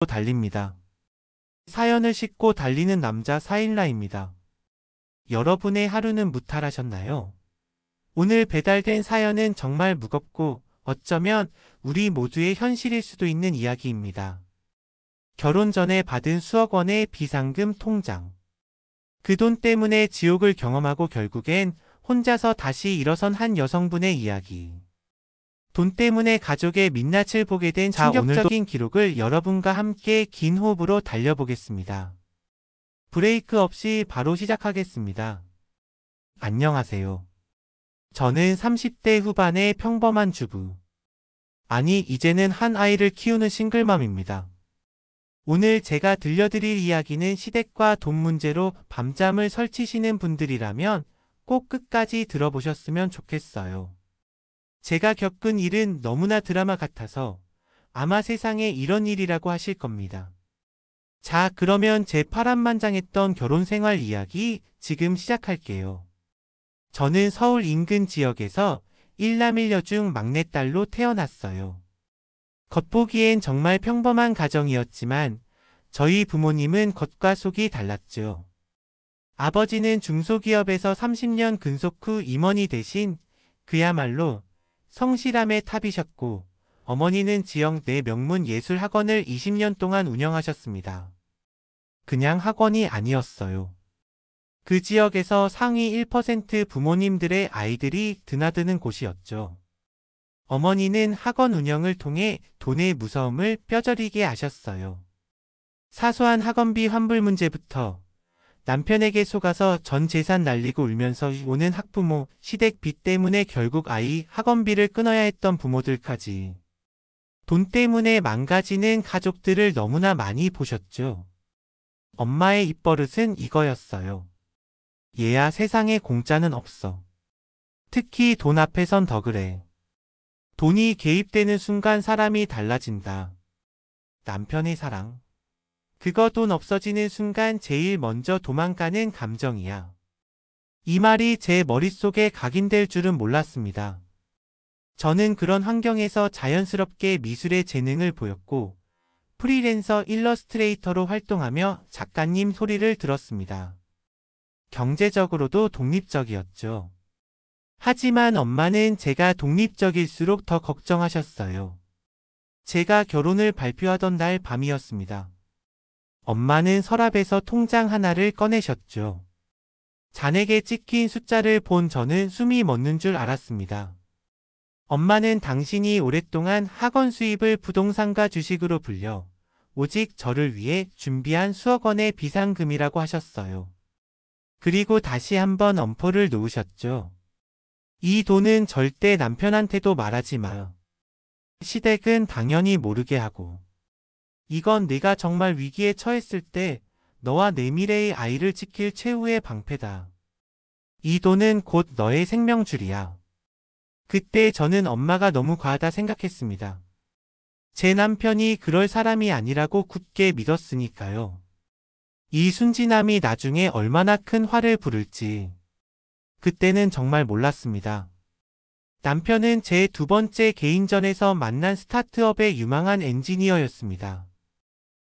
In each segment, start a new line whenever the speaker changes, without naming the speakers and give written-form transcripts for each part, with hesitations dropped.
달립니다. 사연을 싣고 달리는 남자 사일라입니다. 여러분의 하루는 무탈하셨나요? 오늘 배달된 사연은 정말 무겁고 어쩌면 우리 모두의 현실일 수도 있는 이야기입니다. 결혼 전에 받은 수억 원의 비상금 통장. 그 돈 때문에 지옥을 경험하고 결국엔 혼자서 다시 일어선 한 여성분의 이야기. 돈 때문에 가족의 민낯을 보게 된 충격적인 기록을 여러분과 함께 긴 호흡으로 달려보겠습니다. 브레이크 없이 바로 시작하겠습니다. 안녕하세요. 저는 30대 후반의 평범한 주부. 아니, 이제는 한 아이를 키우는 싱글맘입니다. 오늘 제가 들려드릴 이야기는 시댁과 돈 문제로 밤잠을 설치시는 분들이라면 꼭 끝까지 들어보셨으면 좋겠어요. 제가 겪은 일은 너무나 드라마 같아서 아마 세상에 이런 일이라고 하실 겁니다. 자, 그러면 제 파란만장했던 결혼 생활 이야기 지금 시작할게요. 저는 서울 인근 지역에서 일남일녀 중 막내딸로 태어났어요. 겉보기엔 정말 평범한 가정이었지만 저희 부모님은 겉과 속이 달랐죠. 아버지는 중소기업에서 30년 근속 후 임원이 되신 그야말로 성실함의 탑이셨고, 어머니는 지역 내 명문 예술학원을 20년 동안 운영하셨습니다. 그냥 학원이 아니었어요. 그 지역에서 상위 1% 부모님들의 아이들이 드나드는 곳이었죠. 어머니는 학원 운영을 통해 돈의 무서움을 뼈저리게 아셨어요. 사소한 학원비 환불 문제부터 남편에게 속아서 전 재산 날리고 울면서 오는 학부모, 시댁 빚 때문에 결국 아이 학원비를 끊어야 했던 부모들까지. 돈 때문에 망가지는 가족들을 너무나 많이 보셨죠. 엄마의 입버릇은 이거였어요. 얘야, 세상에 공짜는 없어. 특히 돈 앞에선 더 그래. 돈이 개입되는 순간 사람이 달라진다. 남편의 사랑. 그거 돈 없어지는 순간 제일 먼저 도망가는 감정이야. 이 말이 제 머릿속에 각인될 줄은 몰랐습니다. 저는 그런 환경에서 자연스럽게 미술의 재능을 보였고 프리랜서 일러스트레이터로 활동하며 작가님 소리를 들었습니다. 경제적으로도 독립적이었죠. 하지만 엄마는 제가 독립적일수록 더 걱정하셨어요. 제가 결혼을 발표하던 날 밤이었습니다. 엄마는 서랍에서 통장 하나를 꺼내셨죠. 잔액에 찍힌 숫자를 본 저는 숨이 멎는 줄 알았습니다. 엄마는 당신이 오랫동안 학원 수입을 부동산과 주식으로 불려 오직 저를 위해 준비한 수억 원의 비상금이라고 하셨어요. 그리고 다시 한번 엄포를 놓으셨죠. 이 돈은 절대 남편한테도 말하지 마. 시댁은 당연히 모르게 하고. 이건 내가 정말 위기에 처했을 때 너와 내 미래의 아이를 지킬 최후의 방패다. 이 돈은 곧 너의 생명줄이야. 그때 저는 엄마가 너무 과하다 생각했습니다. 제 남편이 그럴 사람이 아니라고 굳게 믿었으니까요. 이 순진함이 나중에 얼마나 큰 화를 부를지 그때는 정말 몰랐습니다. 남편은 제 두 번째 개인전에서 만난 스타트업의 유망한 엔지니어였습니다.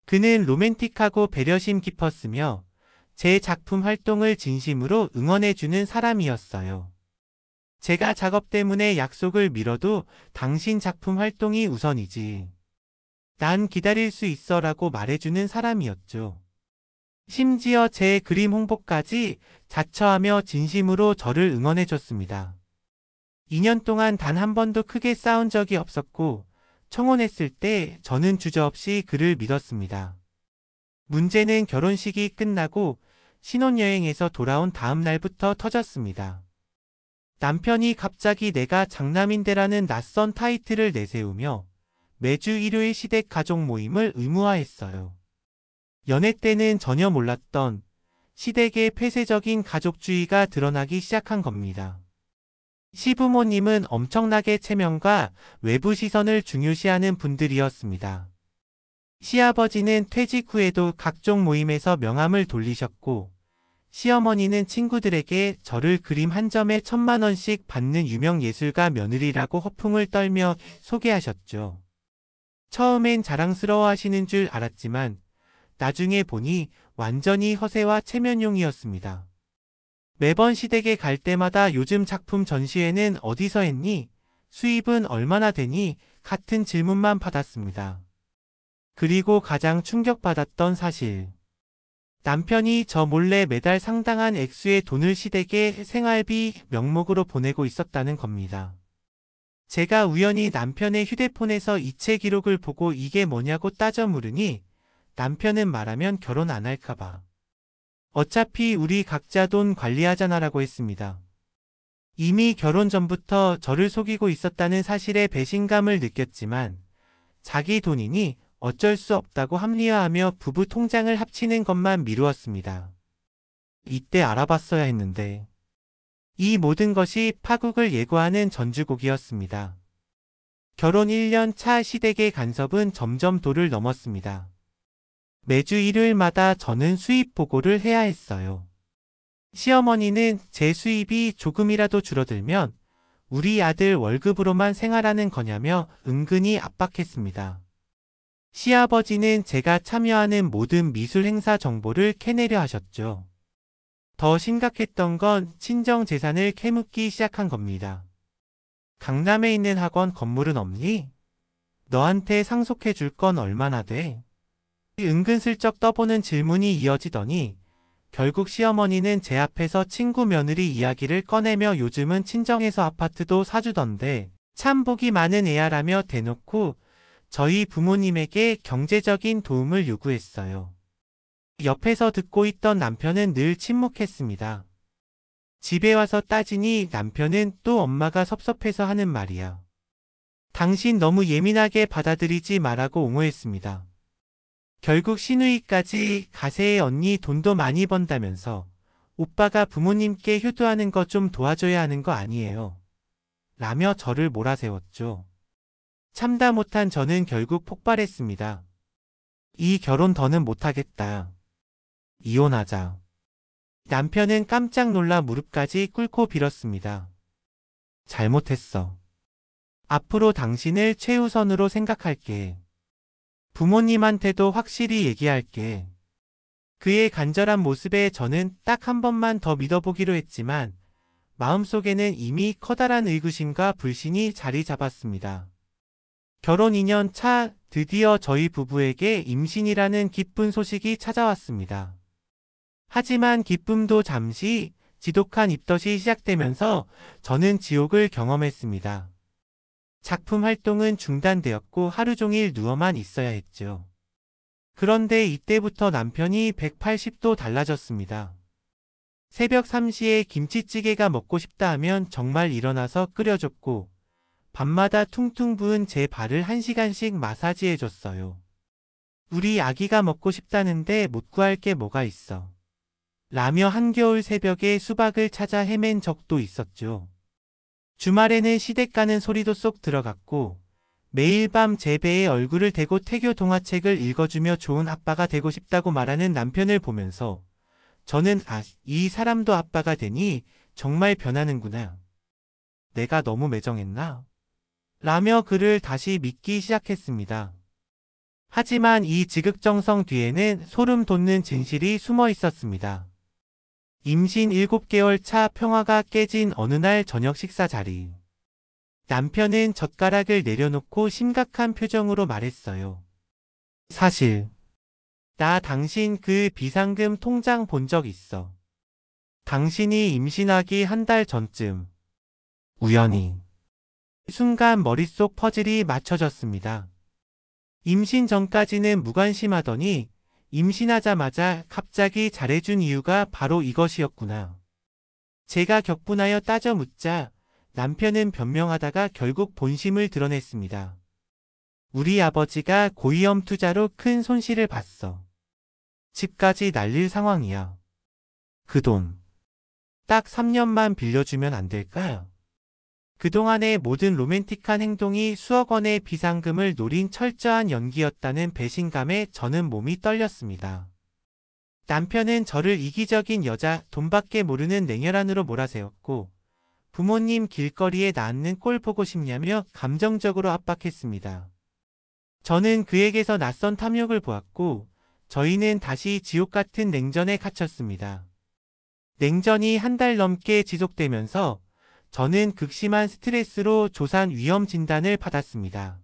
그는 로맨틱하고 배려심 깊었으며 제 작품 활동을 진심으로 응원해주는 사람이었어요. 제가 작업 때문에 약속을 미뤄도 당신 작품 활동이 우선이지. 난 기다릴 수 있어 라고 말해주는 사람이었죠. 심지어 제 그림 홍보까지 자처하며 진심으로 저를 응원해줬습니다. 2년 동안 단 한 번도 크게 싸운 적이 없었고 청혼했을 때 저는 주저없이 그를 믿었습니다. 문제는 결혼식이 끝나고 신혼여행에서 돌아온 다음 날부터 터졌습니다. 남편이 갑자기 내가 장남인데라는 낯선 타이틀을 내세우며 매주 일요일 시댁 가족 모임을 의무화했어요. 연애 때는 전혀 몰랐던 시댁의 폐쇄적인 가족주의가 드러나기 시작한 겁니다. 시부모님은 엄청나게 체면과 외부 시선을 중요시하는 분들이었습니다. 시아버지는 퇴직 후에도 각종 모임에서 명함을 돌리셨고 시어머니는 친구들에게 저를 그림 한 점에 1,000만 원씩 받는 유명 예술가 며느리라고 허풍을 떨며 소개하셨죠. 처음엔 자랑스러워 하시는 줄 알았지만 나중에 보니 완전히 허세와 체면용이었습니다. 매번 시댁에 갈 때마다 요즘 작품 전시회는 어디서 했니? 수입은 얼마나 되니? 같은 질문만 받았습니다. 그리고 가장 충격받았던 사실. 남편이 저 몰래 매달 상당한 액수의 돈을 시댁에 생활비 명목으로 보내고 있었다는 겁니다. 제가 우연히 남편의 휴대폰에서 이체 기록을 보고 이게 뭐냐고 따져 물으니 남편은 말하면 결혼 안 할까봐. 어차피 우리 각자 돈 관리하자나라고 했습니다. 이미 결혼 전부터 저를 속이고 있었다는 사실에 배신감을 느꼈지만 자기 돈이니 어쩔 수 없다고 합리화하며 부부 통장을 합치는 것만 미루었습니다. 이때 알아봤어야 했는데 이 모든 것이 파국을 예고하는 전주곡이었습니다. 결혼 1년 차 시댁의 간섭은 점점 도를 넘었습니다. 매주 일요일마다 저는 수입 보고를 해야 했어요. 시어머니는 제 수입이 조금이라도 줄어들면 우리 아들 월급으로만 생활하는 거냐며 은근히 압박했습니다. 시아버지는 제가 참여하는 모든 미술 행사 정보를 캐내려 하셨죠. 더 심각했던 건 친정 재산을 캐묻기 시작한 겁니다. 강남에 있는 학원 건물은 없니? 너한테 상속해 줄 건 얼마나 돼? 은근슬쩍 떠보는 질문이 이어지더니 결국 시어머니는 제 앞에서 친구 며느리 이야기를 꺼내며 요즘은 친정에서 아파트도 사주던데 참 복이 많은 애야라며 대놓고 저희 부모님에게 경제적인 도움을 요구했어요. 옆에서 듣고 있던 남편은 늘 침묵했습니다. 집에 와서 따지니 남편은 또 엄마가 섭섭해서 하는 말이야. 당신 너무 예민하게 받아들이지 말라고 옹호했습니다. 결국 시누이까지 가세의 언니 돈도 많이 번다면서 오빠가 부모님께 효도하는 거 좀 도와줘야 하는 거 아니에요. 라며 저를 몰아세웠죠. 참다 못한 저는 결국 폭발했습니다. 이 결혼 더는 못하겠다. 이혼하자. 남편은 깜짝 놀라 무릎까지 꿇고 빌었습니다. 잘못했어. 앞으로 당신을 최우선으로 생각할게. 부모님한테도 확실히 얘기할게. 그의 간절한 모습에 저는 딱 한 번만 더 믿어보기로 했지만 마음속에는 이미 커다란 의구심과 불신이 자리 잡았습니다. 결혼 2년 차 드디어 저희 부부에게 임신이라는 기쁜 소식이 찾아왔습니다. 하지만 기쁨도 잠시 지독한 입덧이 시작되면서 저는 지옥을 경험했습니다. 작품 활동은 중단되었고 하루 종일 누워만 있어야 했죠. 그런데 이때부터 남편이 180도 달라졌습니다. 새벽 3시에 김치찌개가 먹고 싶다 하면 정말 일어나서 끓여줬고 밤마다 퉁퉁 부은 제 발을 1시간씩 마사지해줬어요. 우리 아기가 먹고 싶다는데 못 구할 게 뭐가 있어. 라며 한겨울 새벽에 수박을 찾아 헤맨 적도 있었죠. 주말에는 시댁 가는 소리도 쏙 들어갔고 매일 밤 제 배에 얼굴을 대고 태교 동화책을 읽어주며 좋은 아빠가 되고 싶다고 말하는 남편을 보면서 저는 이 사람도 아빠가 되니 정말 변하는구나. 내가 너무 매정했나? 라며 그를 다시 믿기 시작했습니다. 하지만 이 지극정성 뒤에는 소름 돋는 진실이 숨어 있었습니다. 임신 7개월 차 평화가 깨진 어느 날 저녁 식사 자리. 남편은 젓가락을 내려놓고 심각한 표정으로 말했어요. 사실 나 당신 그 비상금 통장 본 적 있어. 당신이 임신하기 한 달 전쯤 우연히. 순간 머릿속 퍼즐이 맞춰졌습니다. 임신 전까지는 무관심하더니 임신하자마자 갑자기 잘해준 이유가 바로 이것이었구나. 제가 격분하여 따져 묻자 남편은 변명하다가 결국 본심을 드러냈습니다. 우리 아버지가 고위험 투자로 큰 손실을 봤어. 집까지 날릴 상황이야. 그 돈 딱 3년만 빌려주면 안 될까? 그동안의 모든 로맨틱한 행동이 수억 원의 비상금을 노린 철저한 연기였다는 배신감에 저는 몸이 떨렸습니다. 남편은 저를 이기적인 여자, 돈밖에 모르는 냉혈한으로 몰아세웠고 부모님 길거리에 낳는 꼴 보고 싶냐며 감정적으로 압박했습니다. 저는 그에게서 낯선 탐욕을 보았고 저희는 다시 지옥 같은 냉전에 갇혔습니다. 냉전이 한 달 넘게 지속되면서 저는 극심한 스트레스로 조산 위험 진단을 받았습니다.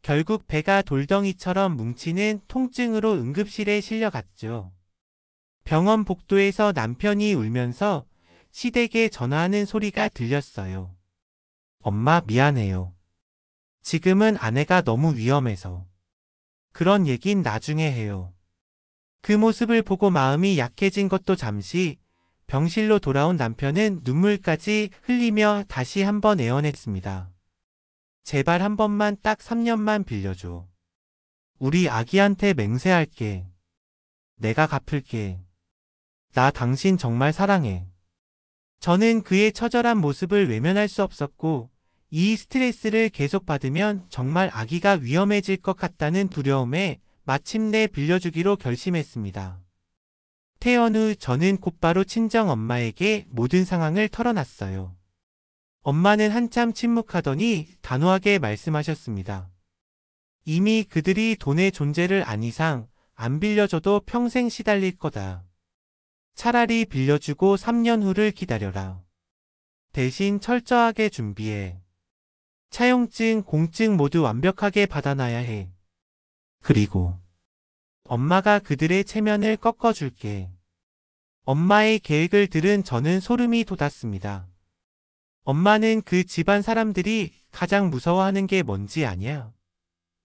결국 배가 돌덩이처럼 뭉치는 통증으로 응급실에 실려갔죠. 병원 복도에서 남편이 울면서 시댁에 전화하는 소리가 들렸어요. 엄마 미안해요. 지금은 아내가 너무 위험해서. 그런 얘긴 나중에 해요. 그 모습을 보고 마음이 약해진 것도 잠시, 병실로 돌아온 남편은 눈물까지 흘리며 다시 한번 애원했습니다. 제발 한 번만 딱 3년만 빌려줘. 우리 아기한테 맹세할게. 내가 갚을게. 나 당신 정말 사랑해. 저는 그의 처절한 모습을 외면할 수 없었고 이 스트레스를 계속 받으면 정말 아기가 위험해질 것 같다는 두려움에 마침내 빌려주기로 결심했습니다. 퇴원 후 저는 곧바로 친정 엄마에게 모든 상황을 털어놨어요. 엄마는 한참 침묵하더니 단호하게 말씀하셨습니다. 이미 그들이 돈의 존재를 안 이상 안 빌려줘도 평생 시달릴 거다. 차라리 빌려주고 3년 후를 기다려라. 대신 철저하게 준비해. 차용증, 공증 모두 완벽하게 받아놔야 해. 그리고 엄마가 그들의 체면을 꺾어줄게. 엄마의 계획을 들은 저는 소름이 돋았습니다. 엄마는 그 집안 사람들이 가장 무서워하는 게 뭔지 아냐?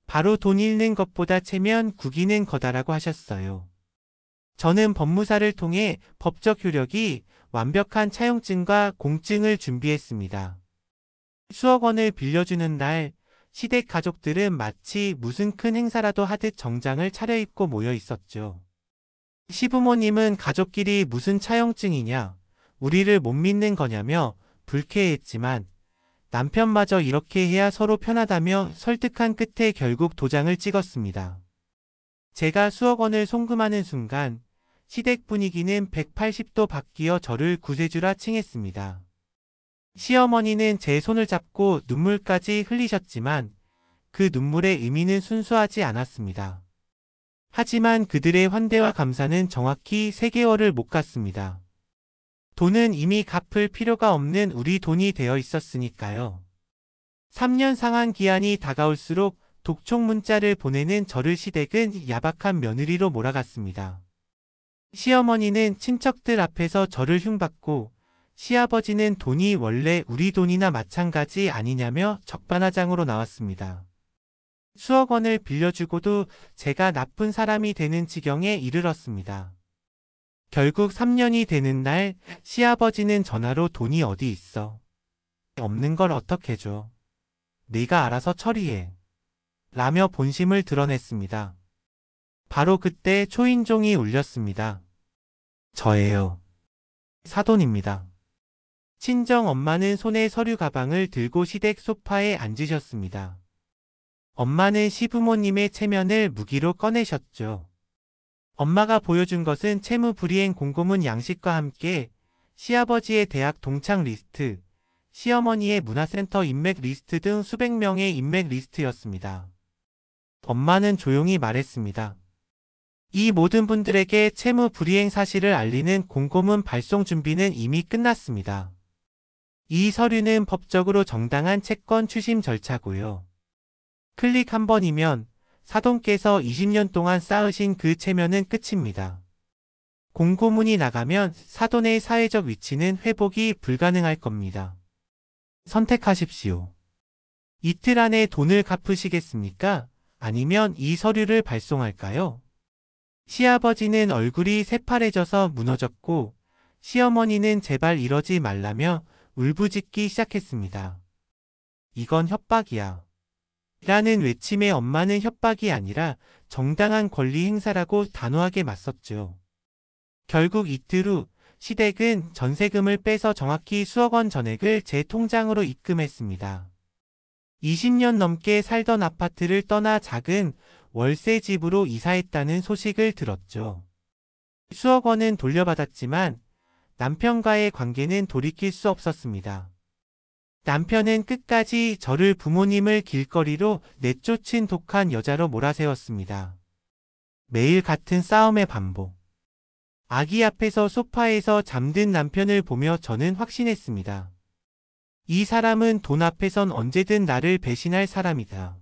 바로 돈 잃는 것보다 체면 구기는 거다라고 하셨어요. 저는 법무사를 통해 법적 효력이 완벽한 차용증과 공증을 준비했습니다. 수억 원을 빌려주는 날 시댁 가족들은 마치 무슨 큰 행사라도 하듯 정장을 차려입고 모여 있었죠. 시부모님은 가족끼리 무슨 차용증이냐, 우리를 못 믿는 거냐며 불쾌해했지만 남편마저 이렇게 해야 서로 편하다며 설득한 끝에 결국 도장을 찍었습니다. 제가 수억 원을 송금하는 순간 시댁 분위기는 180도 바뀌어 저를 구세주라 칭했습니다. 시어머니는 제 손을 잡고 눈물까지 흘리셨지만 그 눈물의 의미는 순수하지 않았습니다. 하지만 그들의 환대와 감사는 정확히 3개월을 못 갔습니다. 돈은 이미 갚을 필요가 없는 우리 돈이 되어 있었으니까요. 3년 상환 기한이 다가올수록 독촉 문자를 보내는 저를 시댁은 야박한 며느리로 몰아갔습니다. 시어머니는 친척들 앞에서 저를 흉받고 시아버지는 돈이 원래 우리 돈이나 마찬가지 아니냐며 적반하장으로 나왔습니다. 수억 원을 빌려주고도 제가 나쁜 사람이 되는 지경에 이르렀습니다. 결국 3년이 되는 날 시아버지는 전화로 돈이 어디 있어? 없는 걸 어떻게 줘? 네가 알아서 처리해. 라며 본심을 드러냈습니다. 바로 그때 초인종이 울렸습니다. 저예요. 사돈입니다. 친정 엄마는 손에 서류 가방을 들고 시댁 소파에 앉으셨습니다. 엄마는 시부모님의 체면을 무기로 꺼내셨죠. 엄마가 보여준 것은 채무불이행 공고문 양식과 함께 시아버지의 대학 동창 리스트, 시어머니의 문화센터 인맥 리스트 등 수백 명의 인맥 리스트였습니다. 엄마는 조용히 말했습니다. 이 모든 분들에게 채무불이행 사실을 알리는 공고문 발송 준비는 이미 끝났습니다. 이 서류는 법적으로 정당한 채권 추심 절차고요. 클릭 한 번이면 사돈께서 20년 동안 쌓으신 그 체면은 끝입니다. 공고문이 나가면 사돈의 사회적 위치는 회복이 불가능할 겁니다. 선택하십시오. 이틀 안에 돈을 갚으시겠습니까? 아니면 이 서류를 발송할까요? 시아버지는 얼굴이 새파래져서 무너졌고 시어머니는 제발 이러지 말라며 울부짖기 시작했습니다. 이건 협박이야. 라는 외침에 엄마는 협박이 아니라 정당한 권리 행사라고 단호하게 맞섰죠. 결국 이틀 후 시댁은 전세금을 빼서 정확히 수억 원 전액을 제 통장으로 입금했습니다. 20년 넘게 살던 아파트를 떠나 작은 월세 집으로 이사했다는 소식을 들었죠. 수억 원은 돌려받았지만 남편과의 관계는 돌이킬 수 없었습니다. 남편은 끝까지 저를 부모님을 길거리로 내쫓은 독한 여자로 몰아세웠습니다. 매일 같은 싸움의 반복. 아기 앞에서 소파에서 잠든 남편을 보며 저는 확신했습니다. 이 사람은 돈 앞에선 언제든 나를 배신할 사람이다.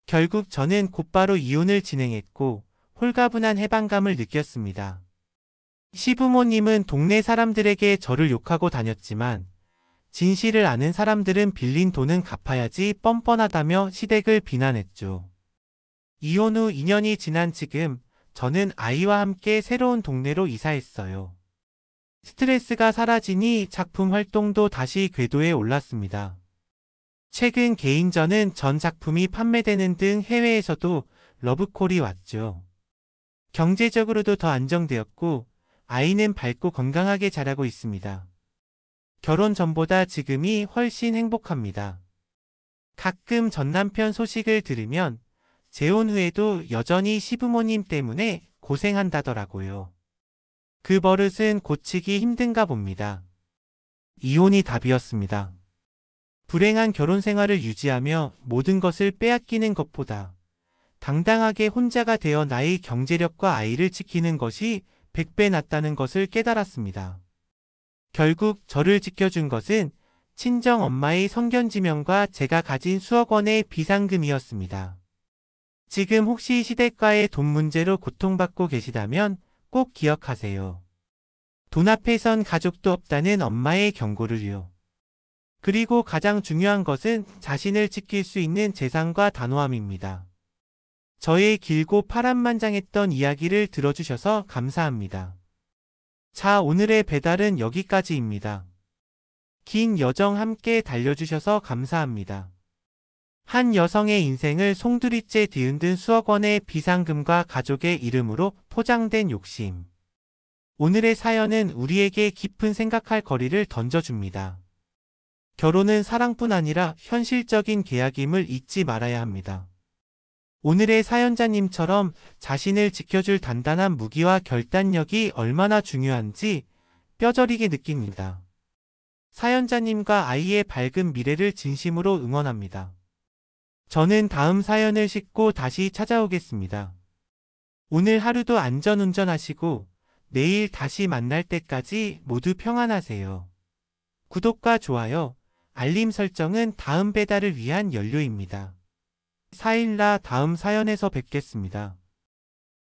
결국 저는 곧바로 이혼을 진행했고 홀가분한 해방감을 느꼈습니다. 시부모님은 동네 사람들에게 저를 욕하고 다녔지만 진실을 아는 사람들은 빌린 돈은 갚아야지 뻔뻔하다며 시댁을 비난했죠. 이혼 후 2년이 지난 지금 저는 아이와 함께 새로운 동네로 이사했어요. 스트레스가 사라지니 작품 활동도 다시 궤도에 올랐습니다. 최근 개인전은 전 작품이 판매되는 등 해외에서도 러브콜이 왔죠. 경제적으로도 더 안정되었고 아이는 밝고 건강하게 자라고 있습니다. 결혼 전보다 지금이 훨씬 행복합니다. 가끔 전 남편 소식을 들으면 재혼 후에도 여전히 시부모님 때문에 고생한다더라고요. 그 버릇은 고치기 힘든가 봅니다. 이혼이 답이었습니다. 불행한 결혼 생활을 유지하며 모든 것을 빼앗기는 것보다 당당하게 혼자가 되어 나의 경제력과 아이를 지키는 것이 100배 낫다는 것을 깨달았습니다. 결국 저를 지켜준 것은 친정 엄마의 성견지명과 제가 가진 수억 원의 비상금이었습니다. 지금 혹시 시댁과의 돈 문제로 고통받고 계시다면 꼭 기억하세요. 돈 앞에선 가족도 없다는 엄마의 경고를요. 그리고 가장 중요한 것은 자신을 지킬 수 있는 재산과 단호함입니다. 저의 길고 파란만장했던 이야기를 들어주셔서 감사합니다. 자, 오늘의 배달은 여기까지입니다. 긴 여정 함께 달려주셔서 감사합니다. 한 여성의 인생을 송두리째 뒤흔든 수억 원의 비상금과 가족의 이름으로 포장된 욕심. 오늘의 사연은 우리에게 깊은 생각할 거리를 던져줍니다. 결혼은 사랑뿐 아니라 현실적인 계약임을 잊지 말아야 합니다. 오늘의 사연자님처럼 자신을 지켜줄 단단한 무기와 결단력이 얼마나 중요한지 뼈저리게 느낍니다. 사연자님과 아이의 밝은 미래를 진심으로 응원합니다. 저는 다음 사연을 싣고 다시 찾아오겠습니다. 오늘 하루도 안전운전하시고 내일 다시 만날 때까지 모두 평안하세요. 구독과 좋아요, 알림 설정은 다음 배달을 위한 연료입니다. 4일날 다음 사연에서 뵙겠습니다.